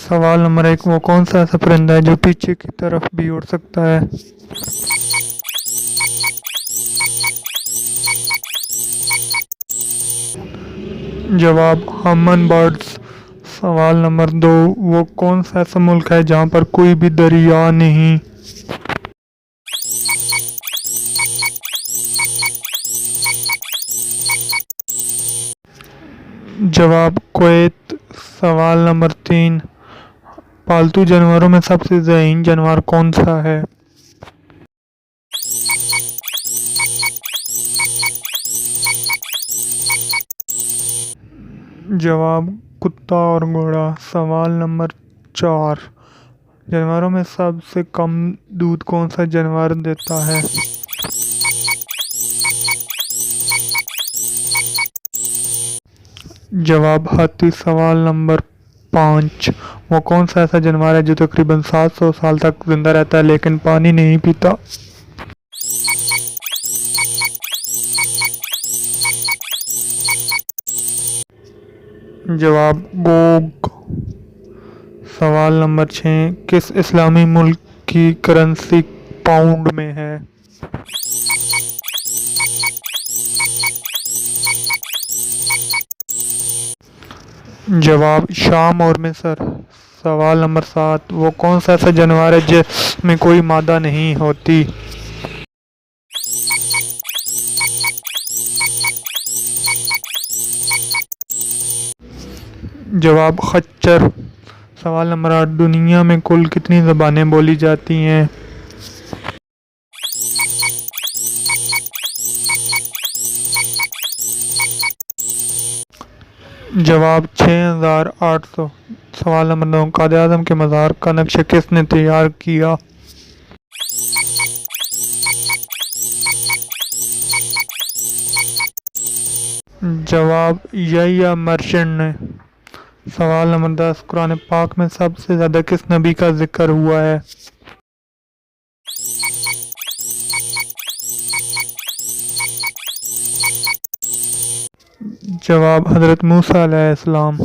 सवाल नंबर 1, वो कौन सा ऐसा परिंदा है जो पीछे की तरफ भी उड़ सकता है? जवाब हम्मन बर्ड्स। सवाल नंबर 2, वो कौन सा ऐसा मुल्क है जहाँ पर कोई भी दरिया नहीं? जवाब कुवैत। सवाल नंबर 3, पालतू जानवरों में सबसे ज़हीन जानवर कौन सा है? जवाब कुत्ता और घोड़ा। सवाल नंबर 4, जानवरों में सबसे कम दूध कौन सा जानवर देता है? जवाब हाथी। सवाल नंबर 5, वो कौन सा ऐसा जानवर है जो तकरीबन 700 साल तक जिंदा रहता है लेकिन पानी नहीं पीता? जवाब गोग। सवाल नंबर 6, किस इस्लामी मुल्क की करेंसी पाउंड में है? जवाब शाम और मिस्र। सवाल नंबर 7, वो कौन सा ऐसा जानवर है जिसमें कोई मादा नहीं होती? जवाब खच्चर। सवाल नंबर 8, दुनिया में कुल कितनी ज़बानें बोली जाती हैं? जवाब 6800। सवाल नंबर 9, कायद आज़म के मज़ार का नक्शा किसने तैयार किया? जवाब यहिया मर्चेंट ने। सवाल नंबर 10, कुरान पाक में सबसे ज़्यादा किस नबी का जिक्र हुआ है? जवाब हज़रत मूसा अलैहिस्सलाम।